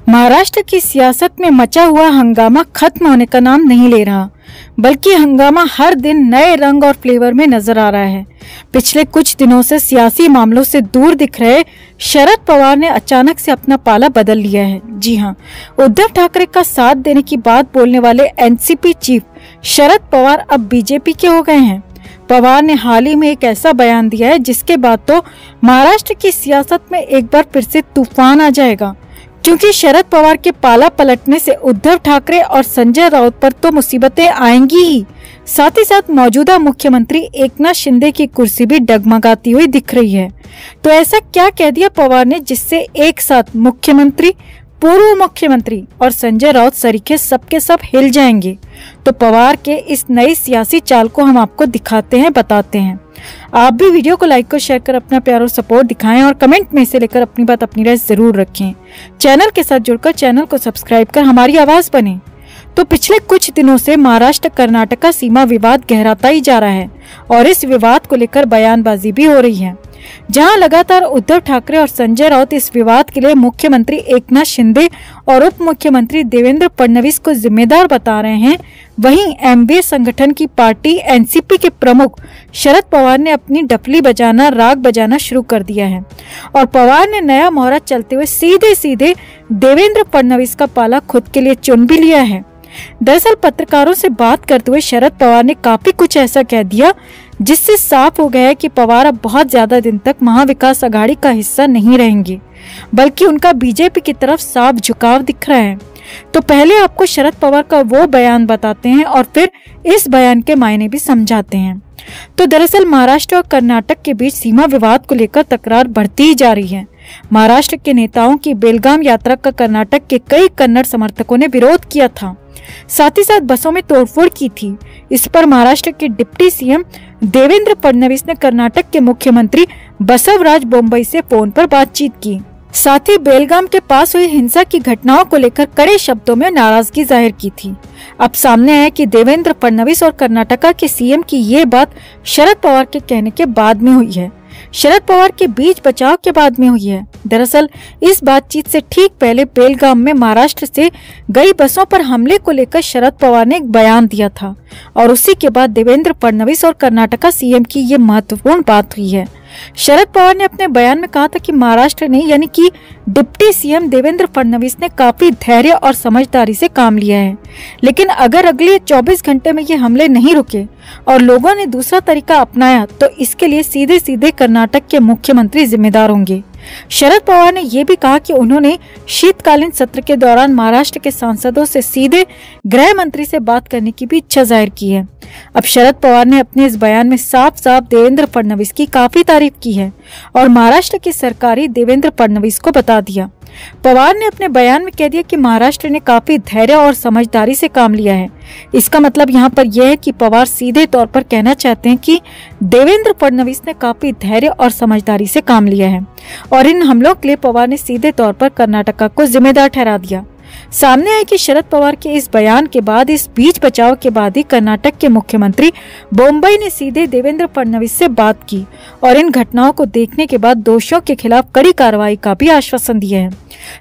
महाराष्ट्र की सियासत में मचा हुआ हंगामा खत्म होने का नाम नहीं ले रहा, बल्कि हंगामा हर दिन नए रंग और फ्लेवर में नजर आ रहा है। पिछले कुछ दिनों से सियासी मामलों से दूर दिख रहे शरद पवार ने अचानक से अपना पाला बदल लिया है। जी हां, उद्धव ठाकरे का साथ देने की बात बोलने वाले एनसीपी चीफ शरद पवार अब बीजेपी के हो गए हैं। पवार ने हाल ही में एक ऐसा बयान दिया है जिसके बाद तो महाराष्ट्र की सियासत में एक बार फिर से तूफान आ जाएगा, क्योंकि शरद पवार के पाला पलटने से उद्धव ठाकरे और संजय राउत पर तो मुसीबतें आएंगी ही, साथ ही साथ मौजूदा मुख्यमंत्री एकनाथ शिंदे की कुर्सी भी डगमगाती हुई दिख रही है। तो ऐसा क्या कह दिया पवार ने जिससे एक साथ मुख्यमंत्री, पूर्व मुख्यमंत्री और संजय राउत सरीखे सबके सब हिल जाएंगे? तो पवार के इस नई सियासी चाल को हम आपको दिखाते हैं, बताते हैं। आप भी वीडियो को लाइक और शेयर कर अपना प्यार और सपोर्ट दिखाएं और कमेंट में से लेकर अपनी बात, अपनी राय जरूर रखें। चैनल के साथ जुड़कर चैनल को सब्सक्राइब कर हमारी आवाज बने। तो पिछले कुछ दिनों से महाराष्ट्र कर्नाटक का सीमा विवाद गहराता ही जा रहा है और इस विवाद को लेकर बयानबाजी भी हो रही है। जहां लगातार उद्धव ठाकरे और संजय राउत इस विवाद के लिए मुख्यमंत्री एकनाथ शिंदे और उप मुख्यमंत्री देवेंद्र फडणवीस को जिम्मेदार बता रहे हैं, वहीं एमबीए संगठन की पार्टी एनसीपी के प्रमुख शरद पवार ने अपनी डफली बजाना, राग बजाना शुरू कर दिया है और पवार ने नया मोहरा चलते हुए सीधे सीधे देवेंद्र फडणवीस का पाला खुद के लिए चुन भी लिया है। दरअसल पत्रकारों से बात करते हुए शरद पवार ने काफी कुछ ऐसा कह दिया जिससे साफ हो गया है कि पवार अब बहुत ज्यादा दिन तक महाविकास आघाड़ी का हिस्सा नहीं रहेंगे, बल्कि उनका बीजेपी की तरफ साफ झुकाव दिख रहा है। तो पहले आपको शरद पवार का वो बयान बताते हैं और फिर इस बयान के मायने भी समझाते हैं। तो दरअसल महाराष्ट्र और कर्नाटक के बीच सीमा विवाद को लेकर तकरार बढ़ती ही जा रही है। महाराष्ट्र के नेताओं की बेलगाम यात्रा का कर्नाटक के कई कन्नड़ समर्थकों ने विरोध किया था, साथ ही साथ बसों में तोड़फोड़ की थी। इस पर महाराष्ट्र के डिप्टी सीएम देवेंद्र फडणवीस ने कर्नाटक के मुख्यमंत्री बसवराज बोम्मई से फोन पर बातचीत की। साथ ही बेलगाम के पास हुई हिंसा की घटनाओं को लेकर कड़े शब्दों में नाराजगी जाहिर की थी। अब सामने आया कि देवेंद्र फडणवीस और कर्नाटका के सीएम की ये बात शरद पवार के कहने के बाद में हुई है, शरद पवार के बीच बचाव के बाद में हुई है। दरअसल इस बातचीत से ठीक पहले बेलगाम में महाराष्ट्र से गई बसों पर हमले को लेकर शरद पवार ने एक बयान दिया था और उसी के बाद देवेंद्र फडणवीस और कर्नाटका सीएम की ये महत्वपूर्ण बात हुई है। शरद पवार ने अपने बयान में कहा था कि महाराष्ट्र ने यानी कि डिप्टी सीएम देवेंद्र फडणवीस ने काफी धैर्य और समझदारी से काम लिया है, लेकिन अगर अगले 24 घंटे में ये हमले नहीं रुके और लोगों ने दूसरा तरीका अपनाया तो इसके लिए सीधे सीधे कर्नाटक के मुख्यमंत्री जिम्मेदार होंगे। शरद पवार ने यह भी कहा कि उन्होंने शीतकालीन सत्र के दौरान महाराष्ट्र के सांसदों से सीधे गृह मंत्री से बात करने की भी इच्छा जाहिर की है। अब शरद पवार ने अपने इस बयान में साफ साफ देवेंद्र फडणवीस की काफी तारीफ की है और महाराष्ट्र की सरकारी देवेंद्र फडणवीस को बता दिया। पवार ने अपने बयान में कह दिया कि महाराष्ट्र ने काफी धैर्य और समझदारी से काम लिया है। इसका मतलब यहाँ पर यह है कि पवार सीधे तौर पर कहना चाहते हैं कि देवेंद्र फडणवीस ने काफी धैर्य और समझदारी से काम लिया है और इन हमलों के लिए पवार ने सीधे तौर पर कर्नाटका को जिम्मेदार ठहरा दिया। सामने आया कि शरद पवार के इस बयान के बाद, इस बीच बचाव के बाद ही कर्नाटक के मुख्यमंत्री बोम्मई ने सीधे देवेंद्र फडणवीस से बात की और इन घटनाओं को देखने के बाद दोषियों के खिलाफ कड़ी कार्रवाई का भी आश्वासन दिया है।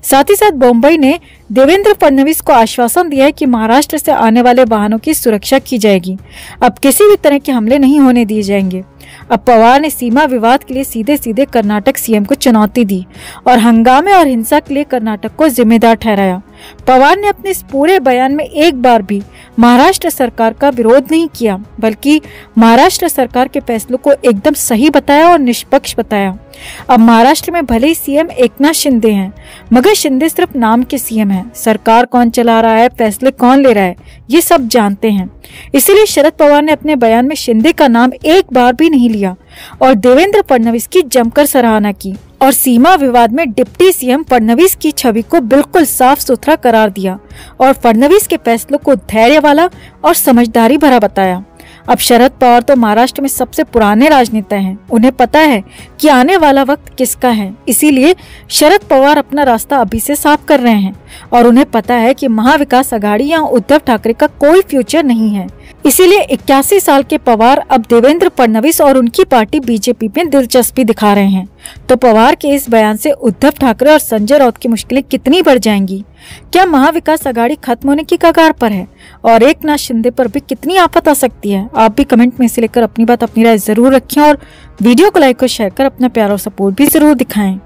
साथ ही साथ बोम्मई ने देवेंद्र फडणवीस को आश्वासन दिया है कि महाराष्ट्र से आने वाले वाहनों की सुरक्षा की जाएगी, अब किसी भी तरह के हमले नहीं होने दिए जाएंगे। अब पवार ने सीमा विवाद के लिए सीधे सीधे कर्नाटक सीएम को चुनौती दी और हंगामे और हिंसा के लिए कर्नाटक को जिम्मेदार ठहराया। पवार ने अपने इस पूरे बयान में एक बार भी महाराष्ट्र सरकार का विरोध नहीं किया, बल्कि महाराष्ट्र सरकार के फैसलों को एकदम सही बताया और निष्पक्ष बताया। अब महाराष्ट्र में भले ही सीएम एकनाथ शिंदे हैं, मगर शिंदे सिर्फ नाम के सीएम हैं। सरकार कौन चला रहा है, फैसले कौन ले रहा है, ये सब जानते हैं। इसीलिए शरद पवार ने अपने बयान में शिंदे का नाम एक बार भी नहीं लिया और देवेंद्र फडणवीस की जमकर सराहना की और सीमा विवाद में डिप्टी सीएम फडणवीस की छवि को बिल्कुल साफ सुथरा करार दिया और फडणवीस के फैसलों को धैर्य वाला और समझदारी भरा बताया। अब शरद पवार तो महाराष्ट्र में सबसे पुराने राजनेता हैं, उन्हें पता है कि आने वाला वक्त किसका है। इसीलिए शरद पवार अपना रास्ता अभी से साफ कर रहे हैं और उन्हें पता है कि महाविकास आघाड़ी या उद्धव ठाकरे का कोई फ्यूचर नहीं है। इसीलिए 81 साल के पवार अब देवेंद्र फडणवीस और उनकी पार्टी बीजेपी में दिलचस्पी दिखा रहे हैं। तो पवार के इस बयान से उद्धव ठाकरे और संजय राउत की मुश्किलें कितनी बढ़ जाएंगी? क्या महाविकास आघाड़ी खत्म होने की कगार पर है? और एकनाथ शिंदे पर भी कितनी आफत आ सकती है? आप भी कमेंट में इसे लेकर अपनी बात, अपनी राय जरूर रखें और वीडियो को लाइक और शेयर कर अपना प्यार और सपोर्ट भी जरूर दिखाएं।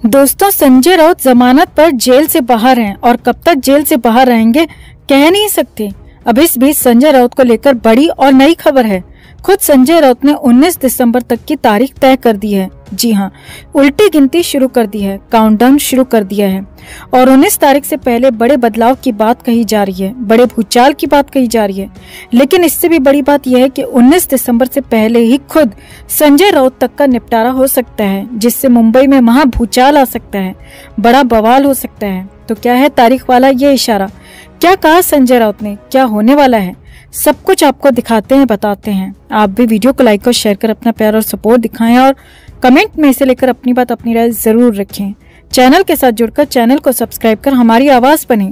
दोस्तों, संजय राउत जमानत पर जेल से बाहर हैं और कब तक जेल से बाहर रहेंगे कह नहीं सकते। अब इस बीच संजय राउत को लेकर बड़ी और नई खबर है। खुद संजय राउत ने 19 दिसंबर तक की तारीख तय कर दी है। जी हाँ, उल्टी गिनती शुरू कर दी है, काउंटडाउन शुरू कर दिया है और 19 तारीख से पहले बड़े बदलाव की बात कही जा रही है, बड़े भूचाल की बात कही जा रही है। लेकिन इससे भी बड़ी बात यह है कि 19 दिसंबर से पहले ही खुद संजय राउत तक का निपटारा हो सकता है, जिससे मुंबई में महा भूचाल आ सकता है, बड़ा बवाल हो सकता है। तो क्या है तारीख वाला ये इशारा? क्या कहा संजय राउत ने? क्या होने वाला है? सब कुछ आपको दिखाते हैं, बताते हैं। आप भी वीडियो को लाइक और शेयर कर अपना प्यार और सपोर्ट दिखाएं और कमेंट में इसे लेकर अपनी बात, अपनी राय जरूर रखें। चैनल के साथ जुड़कर चैनल को सब्सक्राइब कर हमारी आवाज बने।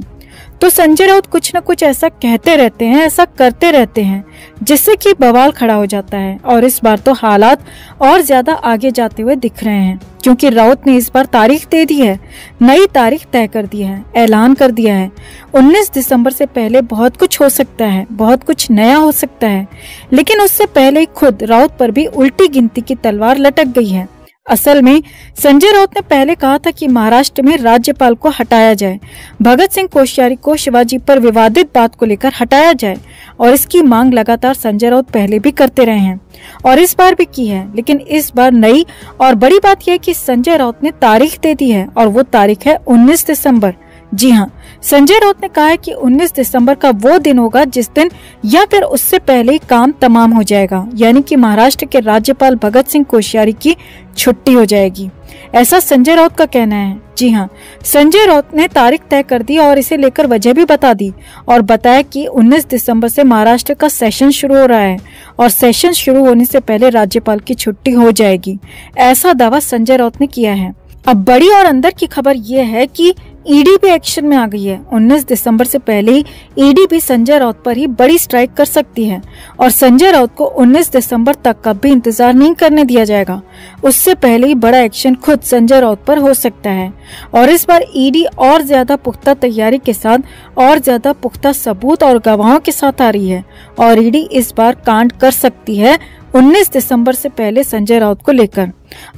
तो संजय राउत कुछ न कुछ ऐसा कहते रहते हैं, ऐसा करते रहते हैं, जिससे कि बवाल खड़ा हो जाता है। और इस बार तो हालात और ज्यादा आगे जाते हुए दिख रहे हैं, क्योंकि राउत ने इस बार तारीख दे दी है, नई तारीख तय कर दी है, ऐलान कर दिया है। 19 दिसंबर से पहले बहुत कुछ हो सकता है, बहुत कुछ नया हो सकता है। लेकिन उससे पहले ही खुद राउत पर भी उल्टी गिनती की तलवार लटक गई है। असल में संजय राउत ने पहले कहा था कि महाराष्ट्र में राज्यपाल को हटाया जाए, भगत सिंह कोश्यारी को शिवाजी पर विवादित बात को लेकर हटाया जाए, और इसकी मांग लगातार संजय राउत पहले भी करते रहे हैं और इस बार भी की है। लेकिन इस बार नई और बड़ी बात यह है कि संजय राउत ने तारीख दे दी है और वो तारीख है 19 दिसंबर। जी हाँ, संजय राउत ने कहा है कि 19 दिसंबर का वो दिन होगा जिस दिन या फिर उससे पहले ही काम तमाम हो जाएगा, यानी कि महाराष्ट्र के राज्यपाल भगत सिंह कोश्यारी की छुट्टी हो जाएगी। ऐसा संजय राउत का कहना है। जी हाँ, संजय राउत ने तारीख तय कर दी और इसे लेकर वजह भी बता दी और बताया कि 19 दिसंबर से महाराष्ट्र का सेशन शुरू हो रहा है और सेशन शुरू होने से पहले राज्यपाल की छुट्टी हो जाएगी। ऐसा दावा संजय राउत ने किया है। अब बड़ी और अंदर की खबर ये है कि ईडी भी एक्शन में आ गई है। 19 दिसंबर से पहले ही ईडी भी संजय राउत पर ही बड़ी स्ट्राइक कर सकती है और संजय राउत को 19 दिसंबर तक का भी इंतजार नहीं करने दिया जाएगा। उससे पहले ही बड़ा एक्शन खुद संजय राउत पर हो सकता है और इस बार ईडी और ज्यादा पुख्ता तैयारी के साथ और ज्यादा पुख्ता सबूत और गवाहों के साथ आ रही है और ईडी इस बार कांड कर सकती है 19 दिसंबर से पहले संजय राउत को लेकर।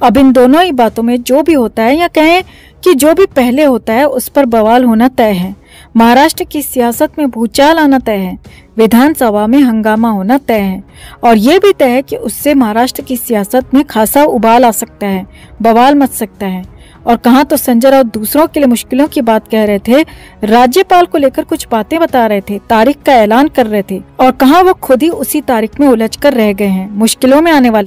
अब इन दोनों ही बातों में जो भी होता है, या कहें कि जो भी पहले होता है, उस पर बवाल होना तय है। महाराष्ट्र की सियासत में भूचाल आना तय है, विधानसभा में हंगामा होना तय है और ये भी तय है कि उससे महाराष्ट्र की सियासत में खासा उबाल आ सकता है, बवाल मच सकता है। और कहाँ तो संजय राउत दूसरों के लिए मुश्किलों की बात कह रहे थे, राज्यपाल को लेकर कुछ बातें बता रहे थे, तारीख का ऐलान कर रहे थे, और कहाँ वो खुद ही उसी तारीख में उलझ कर रह गए हैं। मुश्किलों में आने वाले